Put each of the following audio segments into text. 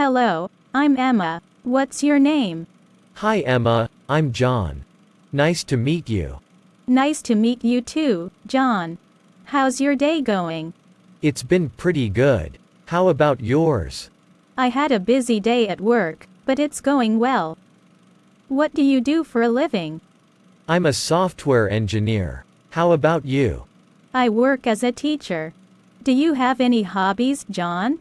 Hello, I'm Emma. What's your name? Hi Emma, I'm John. Nice to meet you. Nice to meet you too, John. How's your day going? It's been pretty good. How about yours? I had a busy day at work, but it's going well. What do you do for a living? I'm a software engineer. How about you? I work as a teacher. Do you have any hobbies, John?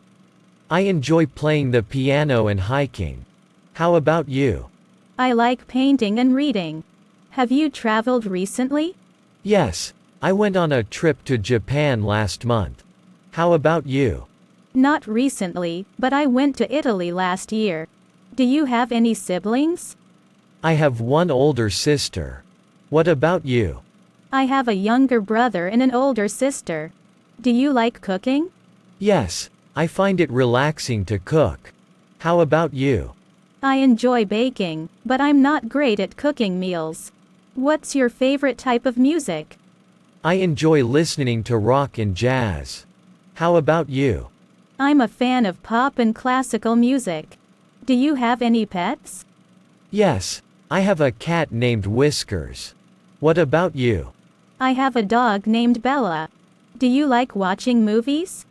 I enjoy playing the piano and hiking. How about you? I like painting and reading. Have you traveled recently? Yes, I went on a trip to Japan last month. How about you? Not recently, but I went to Italy last year. Do you have any siblings? I have one older sister. What about you? I have a younger brother and an older sister. Do you like cooking? Yes, I find it relaxing to cook. How about you? I enjoy baking, but I'm not great at cooking meals. What's your favorite type of music? I enjoy listening to rock and jazz. How about you? I'm a fan of pop and classical music. Do you have any pets? Yes, I have a cat named Whiskers. What about you? I have a dog named Bella. Do you like watching movies?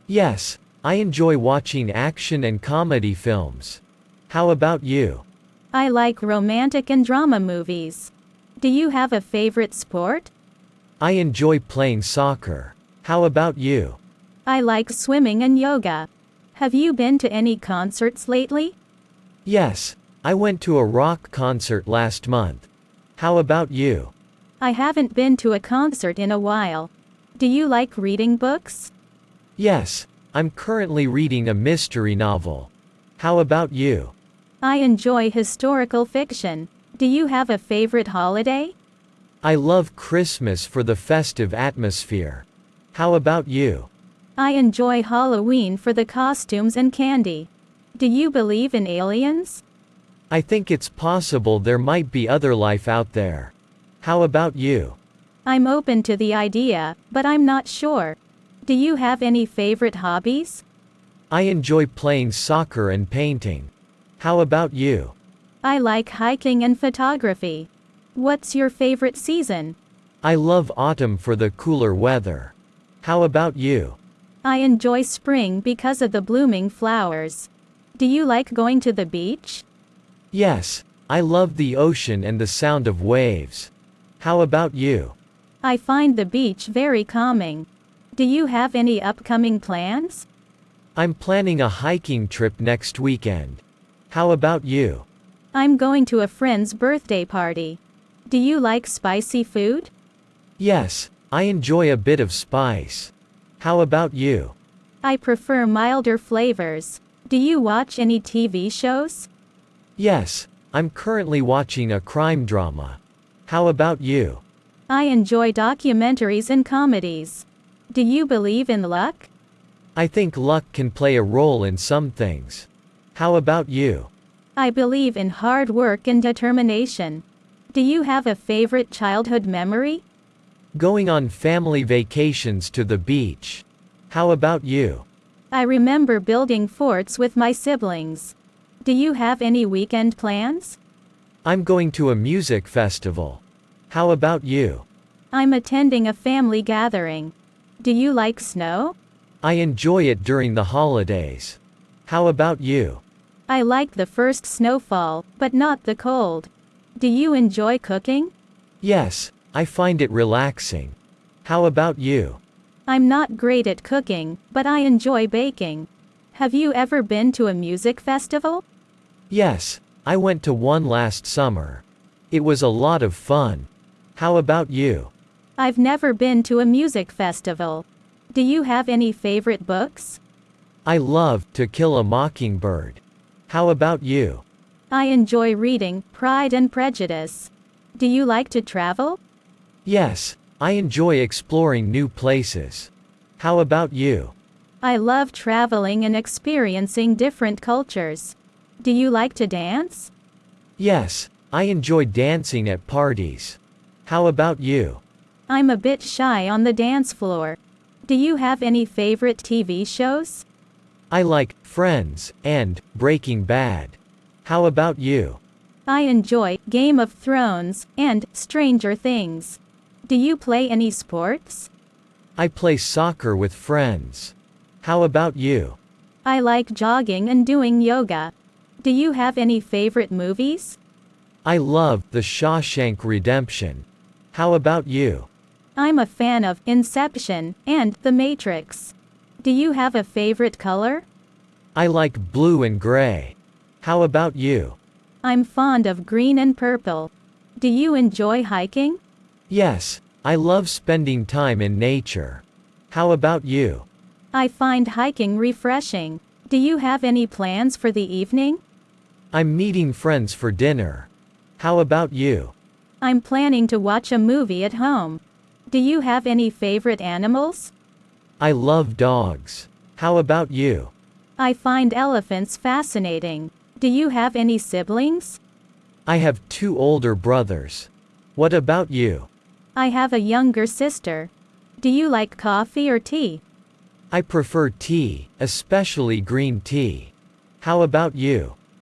Yes, I enjoy watching action and comedy films. How about you? I like romantic and drama movies. Do you have a favorite sport? I enjoy playing soccer. How about you? I like swimming and yoga. Have you been to any concerts lately? Yes, I went to a rock concert last month. How about you? I haven't been to a concert in a while. Do you like reading books? Yes, I'm currently reading a mystery novel. How about you? I enjoy historical fiction. Do you have a favorite holiday? I love Christmas for the festive atmosphere. How about you? I enjoy Halloween for the costumes and candy. Do you believe in aliens? I think it's possible there might be other life out there. How about you? I'm open to the idea, but I'm not sure. Do you have any favorite hobbies? I enjoy playing soccer and painting. How about you? I like hiking and photography. What's your favorite season? I love autumn for the cooler weather. How about you? I enjoy spring because of the blooming flowers. Do you like going to the beach? Yes, I love the ocean and the sound of waves. How about you? I find the beach very calming. Do you have any upcoming plans? I'm planning a hiking trip next weekend. How about you? I'm going to a friend's birthday party. Do you like spicy food? Yes, I enjoy a bit of spice. How about you? I prefer milder flavors. Do you watch any TV shows? Yes, I'm currently watching a crime drama. How about you? I enjoy documentaries and comedies. Do you believe in luck? I think luck can play a role in some things. How about you? I believe in hard work and determination. Do you have a favorite childhood memory? Going on family vacations to the beach. How about you? I remember building forts with my siblings. Do you have any weekend plans? I'm going to a music festival. How about you? I'm attending a family gathering. Do you like snow? I enjoy it during the holidays. How about you? I like the first snowfall, but not the cold. Do you enjoy cooking? Yes, I find it relaxing. How about you? I'm not great at cooking, but I enjoy baking. Have you ever been to a music festival? Yes, I went to one last summer. It was a lot of fun. How about you? I've never been to a music festival. Do you have any favorite books? I love To Kill a Mockingbird. How about you? I enjoy reading Pride and Prejudice. Do you like to travel? Yes, I enjoy exploring new places. How about you? I love traveling and experiencing different cultures. Do you like to dance? Yes, I enjoy dancing at parties. How about you? I'm a bit shy on the dance floor. Do you have any favorite TV shows? I like Friends and Breaking Bad. How about you? I enjoy Game of Thrones and Stranger Things. Do you play any sports? I play soccer with friends. How about you? I like jogging and doing yoga. Do you have any favorite movies? I love The Shawshank Redemption. How about you? I'm a fan of Inception and The Matrix. Do you have a favorite color? I like blue and gray. How about you? I'm fond of green and purple. Do you enjoy hiking? Yes, I love spending time in nature. How about you? I find hiking refreshing. Do you have any plans for the evening? I'm meeting friends for dinner. How about you? I'm planning to watch a movie at home. Do you have any favorite animals? I love dogs. How about you? I find elephants fascinating. Do you have any siblings? I have 2 older brothers. What about you? I have a younger sister. Do you like coffee or tea? I prefer tea, especially green tea. How about you?